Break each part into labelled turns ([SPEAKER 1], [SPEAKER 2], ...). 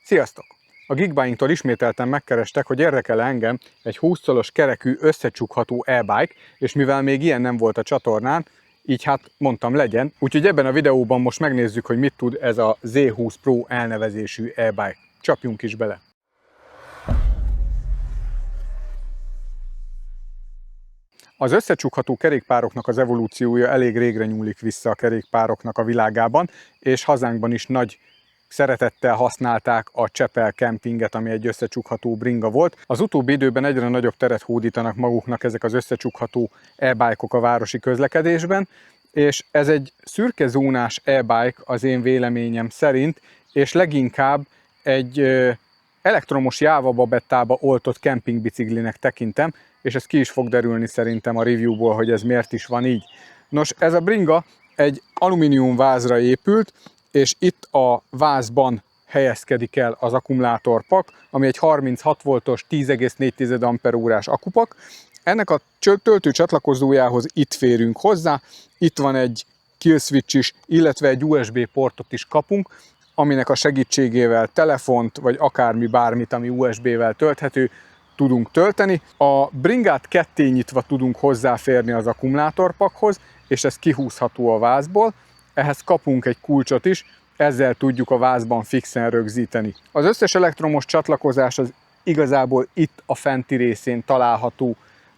[SPEAKER 1] Sziasztok! A Geekbuying-tól ismételten megkerestek, hogy érdekel engem egy 20 colos kerekű összecsukható e-bike, és mivel még ilyen nem volt a csatornán, így hát mondtam legyen. Úgyhogy ebben a videóban most megnézzük, hogy mit tud ez a Z20 Pro elnevezésű e-bike. Csapjunk is bele! Az összecsukható kerékpároknak az evolúciója elég régre nyúlik vissza a kerékpároknak a világában, és hazánkban is nagy szeretettel használták a Csepel kempinget, ami egy összecsukható bringa volt. Az utóbbi időben egyre nagyobb teret hódítanak maguknak ezek az összecsukható e-bike-ok a városi közlekedésben, és ez egy szürke zónás e-bike az én véleményem szerint, és leginkább egy elektromos jávababettába oltott kempingbiciklinek tekintem, és ez ki is fog derülni szerintem a reviewból, hogy ez miért is van így. Nos, ez a bringa egy alumínium vázra épült, és itt a vázban helyezkedik el az akkumulátorpak, ami egy 36 voltos 10,4 amperórás akupak. Ennek a töltő csatlakozójához itt férünk hozzá, itt van egy kill switch is, illetve egy USB portot is kapunk, aminek a segítségével telefont, vagy bármit, ami USB-vel tölthető, tudunk tölteni. A bringát ketté nyitva tudunk hozzáférni az akkumulátorpakhoz, és ez kihúzható a vázból. Ehhez kapunk egy kulcsot is, ezzel tudjuk a vázban fixen rögzíteni. Az összes elektromos csatlakozás az igazából itt a fenti részén található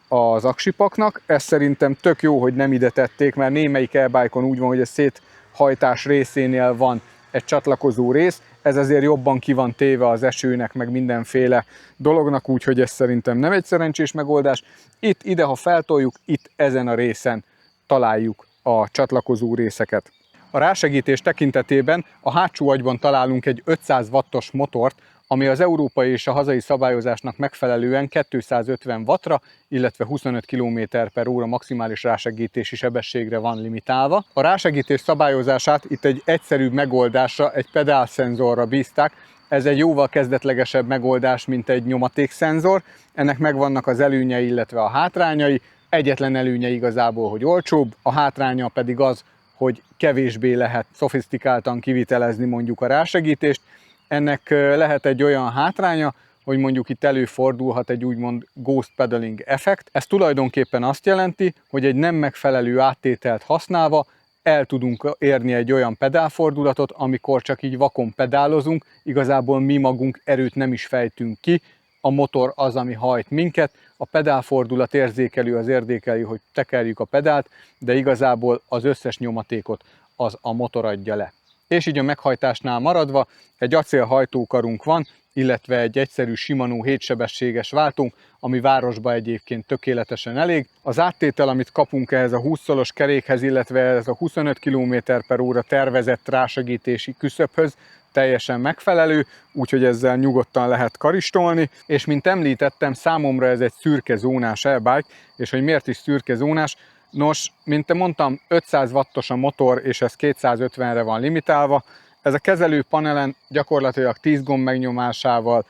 [SPEAKER 1] az aksipaknak. Ez szerintem tök jó, hogy nem ide tették, mert némelyik e-bike-on úgy van, hogy a széthajtás részénél van egy csatlakozó rész, ez azért jobban ki van téve az esőnek, meg mindenféle dolognak, úgyhogy ez szerintem nem egy szerencsés megoldás. Itt ide, ha feltoljuk, itt ezen a részen találjuk a csatlakozó részeket. A rásegítés tekintetében a hátsó agyban találunk egy 500 wattos motort, ami az európai és a hazai szabályozásnak megfelelően 250 wattra, illetve 25 km/h maximális rásegítési sebességre van limitálva. A rásegítés szabályozását itt egy egyszerűbb megoldásra, egy pedálszenzorra bízták. Ez egy jóval kezdetlegesebb megoldás, mint egy nyomatékszenzor. Ennek megvannak az előnyei, illetve a hátrányai. Egyetlen előnye igazából, hogy olcsóbb, a hátránya pedig az, hogy kevésbé lehet szofisztikáltan kivitelezni mondjuk a rásegítést. Ennek lehet egy olyan hátránya, hogy mondjuk itt előfordulhat egy úgymond ghost pedaling effekt. Ez tulajdonképpen azt jelenti, hogy egy nem megfelelő áttételt használva el tudunk érni egy olyan pedálfordulatot, amikor csak így vakon pedálozunk, igazából mi magunk erőt nem is fejtünk ki, a motor az, ami hajt minket, a pedálfordulat érzékelő az érdekeli, hogy tekerjük a pedált, de igazából az összes nyomatékot az a motor adja le. És így a meghajtásnál maradva egy acélhajtókarunk van, illetve egy egyszerű Shimano 7 sebességes váltónk, ami városba egyébként tökéletesen elég. Az áttétel, amit kapunk ehhez a 20 colos kerékhez, illetve ez a 25 km/h tervezett rásegítési küszöbhöz teljesen megfelelő, úgyhogy ezzel nyugodtan lehet karistolni, és mint említettem, számomra ez egy szürke zónás e-bike, és hogy miért is szürke zónás? Nos, mint mondtam, 500 wattos a motor, és ez 250-re van limitálva. Ez a kezelőpanelen gyakorlatilag 10 gomb megnyomásával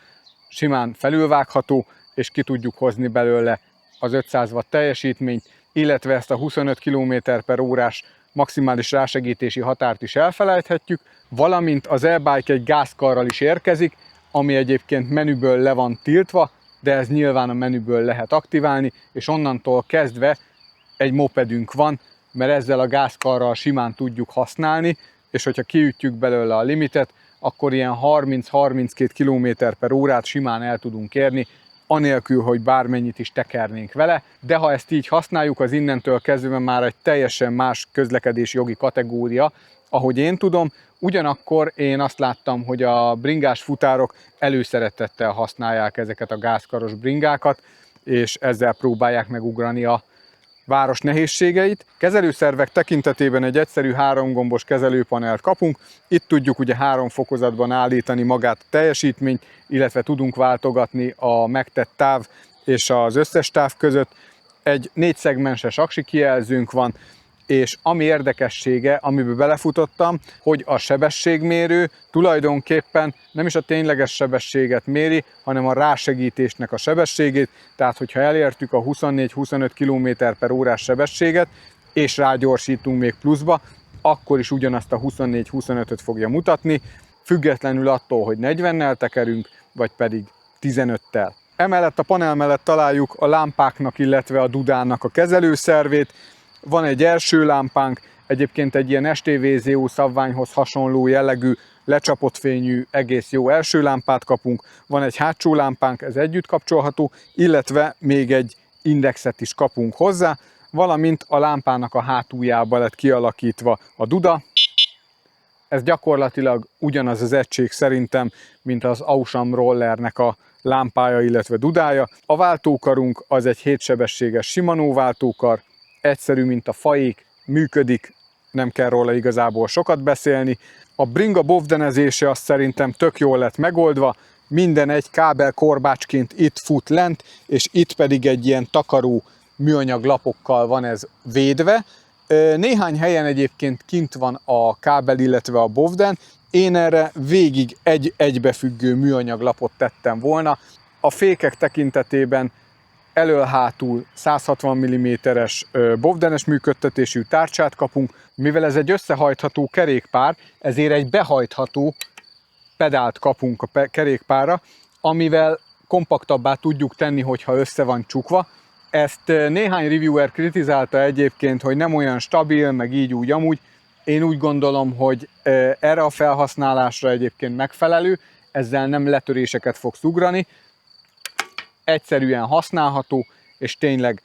[SPEAKER 1] simán felülvágható, és ki tudjuk hozni belőle az 500 watt teljesítményt, illetve ezt a 25 km/h maximális rásegítési határt is elfelejthetjük, valamint az e-bike egy gázkarral is érkezik, ami egyébként menüből le van tiltva, de ez nyilván a menüből lehet aktiválni, és onnantól kezdve egy mopedünk van, mert ezzel a gázkarral simán tudjuk használni, és hogyha kiütjük belőle a limitet, akkor ilyen 30-32 km/h simán el tudunk érni, anélkül, hogy bármennyit is tekernénk vele, de ha ezt így használjuk, az innentől kezdve már egy teljesen más közlekedési jogi kategória, ahogy én tudom. Ugyanakkor én azt láttam, hogy a bringás futárok előszeretettel használják ezeket a gázkaros bringákat, és ezzel próbálják megugrani a város nehézségeit. Kezelőszervek tekintetében egy egyszerű 3 gombos kezelőpanelt kapunk. Itt tudjuk ugye 3 fokozatban állítani magát a teljesítményt, illetve tudunk váltogatni a megtett táv és az összes táv között. Egy 4 szegmenses aksi kijelzőnk van, és ami érdekessége, amiben belefutottam, hogy a sebességmérő tulajdonképpen nem is a tényleges sebességet méri, hanem a rásegítésnek a sebességét, tehát hogyha elértük a 24-25 km/h sebességet, és rágyorsítunk még pluszba, akkor is ugyanazt a 24-25-öt fogja mutatni. függetlenül attól, hogy 40-nel tekerünk, vagy pedig 15-tel. Emellett a panel mellett találjuk a lámpáknak, illetve a dudának a kezelőszervét. Van egy első lámpánk, egyébként egy ilyen STVZO szabványhoz hasonló jellegű, lecsapott fényű, egész jó első lámpát kapunk. Van egy hátsó lámpánk, ez együtt kapcsolható, illetve még egy indexet is kapunk hozzá, valamint a lámpának a hátuljába lett kialakítva a duda. Ez gyakorlatilag ugyanaz az egység szerintem, mint az Ausham rollernek a lámpája, illetve dudája. A váltókarunk az egy 7 sebességes Shimano váltókar, egyszerű, mint a faék, működik, nem kell róla igazából sokat beszélni. A bringa bovdenezése azt szerintem tök jól lett megoldva, minden egy kábel korbácsként itt fut lent, és itt pedig egy ilyen takaró műanyag lapokkal van ez védve. Néhány helyen egyébként kint van a kábel, illetve a bovden. Én erre végig egy egybefüggő műanyag lapot tettem volna. A fékek tekintetében elől-hátul 160 mm-es bovdenes működtetésű tárcsát kapunk. Mivel ez egy összehajtható kerékpár, ezért egy behajtható pedált kapunk a kerékpárra, amivel kompaktabbá tudjuk tenni, hogyha össze van csukva. Ezt néhány reviewer kritizálta egyébként, hogy nem olyan stabil, meg így úgy amúgy. Én úgy gondolom, hogy erre a felhasználásra egyébként megfelelő, ezzel nem letöréseket fogsz ugrani, egyszerűen használható, és tényleg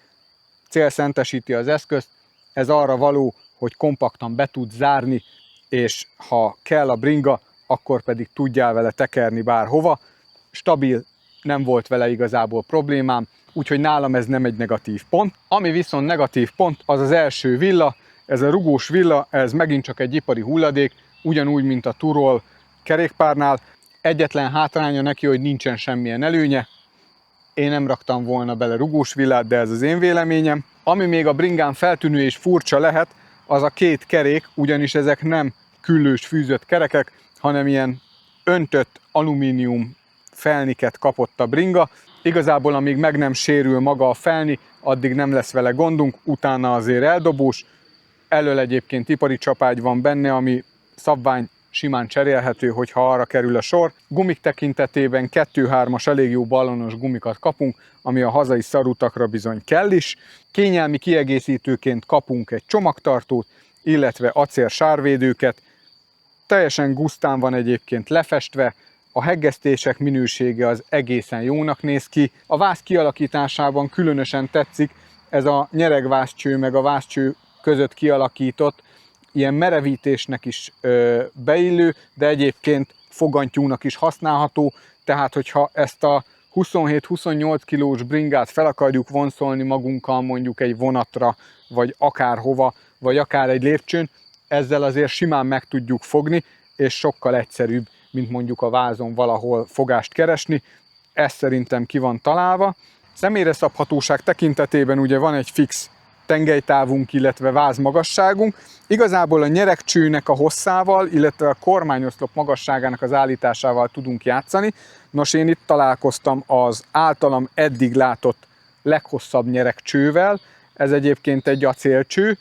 [SPEAKER 1] célszentesíti az eszközt. Ez arra való, hogy kompaktan be tud zárni, és ha kell a bringa, akkor pedig tudjál vele tekerni bárhova. Stabil, nem volt vele igazából problémám, úgyhogy nálam ez nem egy negatív pont. Ami viszont negatív pont, az az első villa. Ez a rugós villa, ez megint csak egy ipari hulladék, ugyanúgy, mint a Turol kerékpárnál. Egyetlen hátránya neki, hogy nincsen semmilyen előnye. Én nem raktam volna bele rugós villát, de ez az én véleményem. Ami még a bringán feltűnő és furcsa lehet, az a két kerék, ugyanis ezek nem küllős fűzött kerekek, hanem ilyen öntött alumínium felniket kapott a bringa. Igazából amíg meg nem sérül maga a felni, addig nem lesz vele gondunk, utána azért eldobós. Elől egyébként ipari csapágy van benne, ami szabvány simán cserélhető, hogyha arra kerül a sor. Gumik tekintetében 2-3-as elég jó ballonos gumikat kapunk, ami a hazai szarutakra bizony kell is. Kényelmi kiegészítőként kapunk egy csomagtartót, illetve acél sárvédőket. Teljesen gusztán van egyébként lefestve, a heggesztések minősége az egészen jónak néz ki. A váz kialakításában különösen tetszik ez a nyeregvázcső meg a vázcső között kialakított, ilyen merevítésnek is beillő, de egyébként fogantyúnak is használható, tehát hogyha ezt a 27-28 kilós bringát fel akarjuk vonszolni magunkkal mondjuk egy vonatra, vagy akárhova, vagy akár egy lépcsőn, ezzel azért simán meg tudjuk fogni, és sokkal egyszerűbb, mint mondjuk a vázon valahol fogást keresni. Ez szerintem ki van találva. Személyre szabhatóság tekintetében ugye van egy fix tengelytávunk, illetve vázmagasságunk. Igazából a nyeregcsőnek a hosszával, illetve a kormányoszlop magasságának az állításával tudunk játszani. Nos, én itt találkoztam az általam eddig látott leghosszabb nyeregcsővel. Ez egyébként egy acélcső.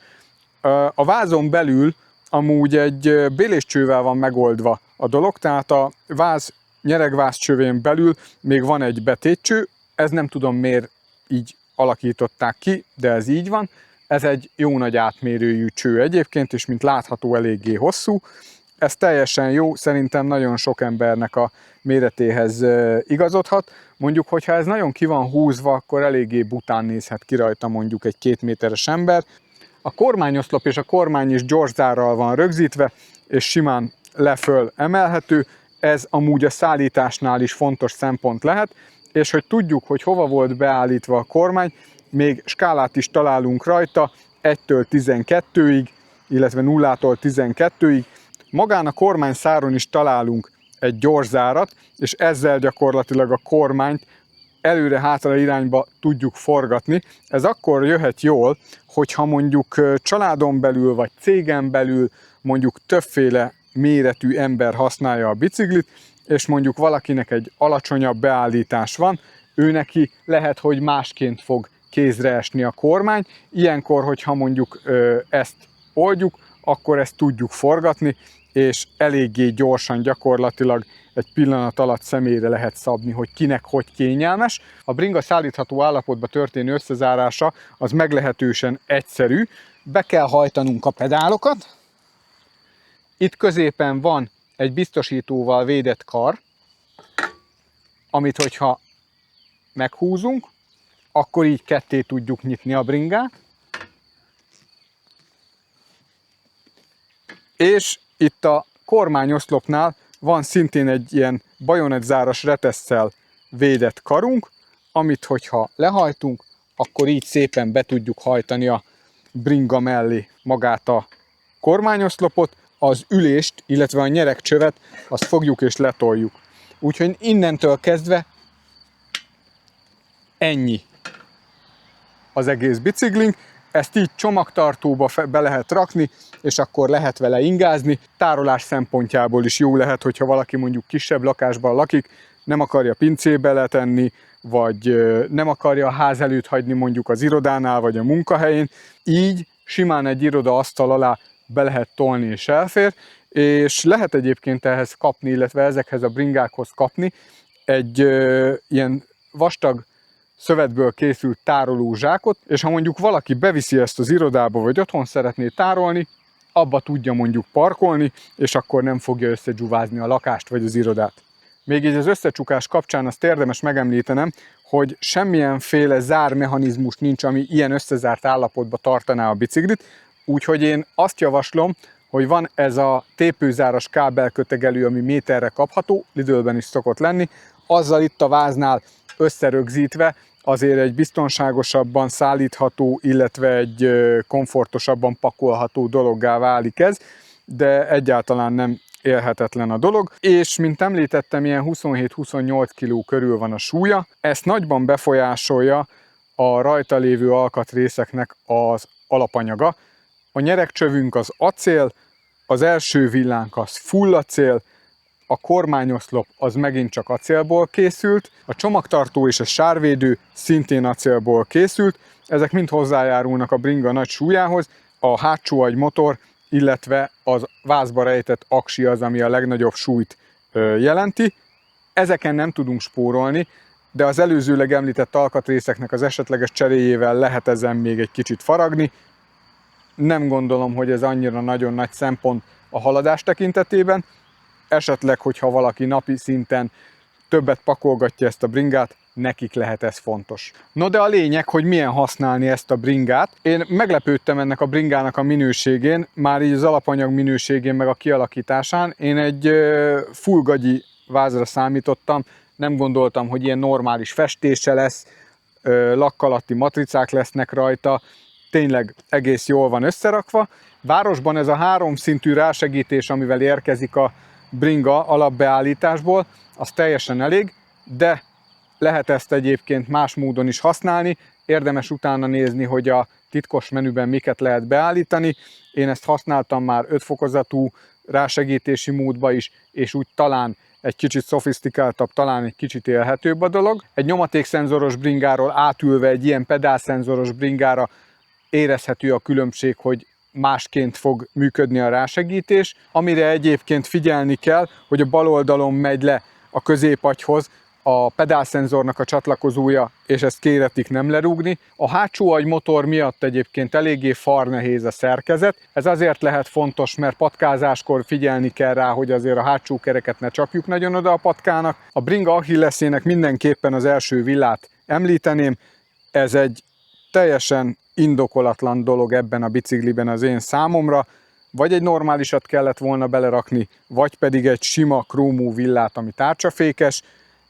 [SPEAKER 1] A vázon belül amúgy egy béléscsővel van megoldva a dolog, tehát a váz nyeregvázcsövén belül még van egy betétcső, ez nem tudom miért így alakították ki, de ez így van. Ez egy jó nagy átmérőjű cső egyébként, és mint látható eléggé hosszú. Ez teljesen jó, szerintem nagyon sok embernek a méretéhez igazodhat. Mondjuk, hogyha ez nagyon ki van húzva, akkor eléggé bután nézhet ki rajta mondjuk egy 2 méteres ember. A kormányoszlop és a kormány is gyorszárral van rögzítve, és simán leföl emelhető. Ez amúgy a szállításnál is fontos szempont lehet, és hogy tudjuk, hogy hova volt beállítva a kormány, még skálát is találunk rajta 1-től 12-ig, illetve 0-tól 12-ig. Magán a kormányszáron is találunk egy gyorszárat, és ezzel gyakorlatilag a kormányt előre-hátra irányba tudjuk forgatni. Ez akkor jöhet jól, hogyha mondjuk családon belül vagy cégen belül mondjuk többféle méretű ember használja a biciklit, és mondjuk valakinek egy alacsonyabb beállítás van, ő neki lehet, hogy másként fog kézre esni a kormány. Ilyenkor, hogyha mondjuk ezt oldjuk, akkor ezt tudjuk forgatni, és eléggé gyorsan, gyakorlatilag egy pillanat alatt személyre lehet szabni, hogy kinek hogy kényelmes. A bringa szállítható állapotba történő összezárása az meglehetősen egyszerű. Be kell hajtanunk a pedálokat. Itt középen van egy biztosítóval védett kar, amit hogyha meghúzunk, akkor így ketté tudjuk nyitni a bringát. És itt a kormányoszlopnál van szintén egy ilyen bajonettzáras retesszel védett karunk, amit hogyha lehajtunk, akkor így szépen be tudjuk hajtani a bringa mellé magát a kormányoszlopot, az ülést, illetve a nyeregcsövet, azt fogjuk és letoljuk. Úgyhogy innentől kezdve ennyi az egész biciklink. Ezt így csomagtartóba be lehet rakni, és akkor lehet vele ingázni. Tárolás szempontjából is jó lehet, hogyha valaki mondjuk kisebb lakásban lakik, nem akarja pincébe letenni, vagy nem akarja a ház előtt hagyni mondjuk az irodánál, vagy a munkahelyén. Így simán egy irodaasztal alá be lehet tolni és elfér, és lehet egyébként ehhez kapni, illetve ezekhez a bringákhoz kapni egy ilyen vastag szövetből készült tárolózsákot, és ha mondjuk valaki beviszi ezt az irodába, vagy otthon szeretné tárolni, abba tudja mondjuk parkolni, és akkor nem fogja összedzsuvázni a lakást vagy az irodát. Még így az összecsukás kapcsán azt érdemes megemlítenem, hogy semmilyenféle zármechanizmus nincs, ami ilyen összezárt állapotba tartaná a biciklit, úgyhogy én azt javaslom, hogy van ez a tépőzáras kábelkötegelő, ami méterre kapható, Lidlben is szokott lenni, azzal itt a váznál összerögzítve azért egy biztonságosabban szállítható, illetve egy komfortosabban pakolható dologgá válik ez, de egyáltalán nem élhetetlen a dolog. És mint említettem, ilyen 27-28 kg körül van a súlya, ezt nagyban befolyásolja a rajta lévő alkatrészeknek az alapanyaga. A nyeregcsövünk az acél, az első villánk az full acél, a kormányoszlop az megint csak acélból készült, a csomagtartó és a sárvédő szintén acélból készült, ezek mind hozzájárulnak a bringa nagy súlyához, a hátsó agymotor, illetve az vázba rejtett aksi az, ami a legnagyobb súlyt jelenti. Ezeken nem tudunk spórolni, de az előzőleg említett alkatrészeknek az esetleges cseréjével lehet ezen még egy kicsit faragni. Nem gondolom, hogy ez annyira nagyon nagy szempont a haladás tekintetében. Esetleg, hogyha valaki napi szinten többet pakolgatja ezt a bringát, nekik lehet ez fontos. No de a lényeg, hogy milyen használni ezt a bringát. Én meglepődtem ennek a bringának a minőségén, már így az alapanyag minőségén, meg a kialakításán. Én egy full gagyi vázra számítottam, nem gondoltam, hogy ilyen normális festése lesz, lakk alatti matricák lesznek rajta, tényleg egész jól van összerakva. Városban ez a 3 szintű rásegítés, amivel érkezik a bringa alapbeállításból, az teljesen elég, de lehet ezt egyébként más módon is használni. Érdemes utána nézni, hogy a titkos menüben miket lehet beállítani. Én ezt használtam már 5 fokozatú rásegítési módba is, és úgy talán egy kicsit szofisztikáltabb, talán egy kicsit élhetőbb a dolog. Egy nyomatékszenzoros bringáról átülve egy ilyen pedálszenzoros bringára érezhető a különbség, hogy másként fog működni a rásegítés. Amire egyébként figyelni kell, hogy a bal oldalon megy le a középagyhoz a pedálszenzornak a csatlakozója, és ezt kéretik nem lerúgni. A hátsó agymotor miatt egyébként eléggé farnehéz a szerkezet. Ez azért lehet fontos, mert patkázáskor figyelni kell rá, hogy azért a hátsó kereket ne csapjuk nagyon oda a patkának. A bringa achilleszének mindenképpen az első villát említeném. Ez egy teljesen indokolatlan dolog ebben a bicikliben az én számomra. Vagy egy normálisat kellett volna belerakni, vagy pedig egy sima krómú villát, ami tárcsafékes.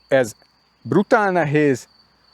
[SPEAKER 1] Ez brutál nehéz,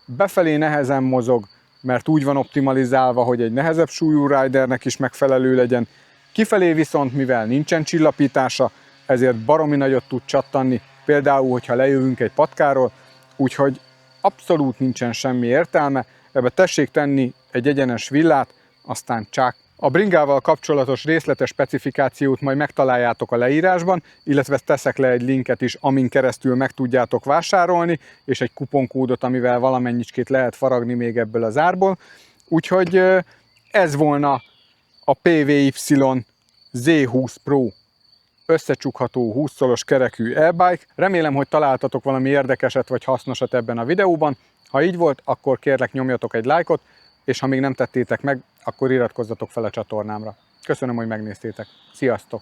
[SPEAKER 1] befelé nehezen mozog, mert úgy van optimalizálva, hogy egy nehezebb súlyú ridernek is megfelelő legyen. Kifelé viszont, mivel nincsen csillapítása, ezért baromi nagyot tud csattanni, például, hogyha lejövünk egy patkáról, úgyhogy abszolút nincsen semmi értelme, ebbe tessék tenni egy egyenes villát, aztán csák. A bringával kapcsolatos részletes specifikációt majd megtaláljátok a leírásban, illetve teszek le egy linket is, amin keresztül meg tudjátok vásárolni, és egy kuponkódot, amivel valamennyiskét lehet faragni még ebből az árból. Úgyhogy ez volna a PVY Z20 Pro összecsukható 20 szolos kerekű e-bike. Remélem, hogy találtatok valami érdekeset vagy hasznosat ebben a videóban. Ha így volt, akkor kérlek nyomjatok egy lájkot, és ha még nem tettétek meg, akkor iratkozzatok fel a csatornámra. Köszönöm, hogy megnéztétek. Sziasztok!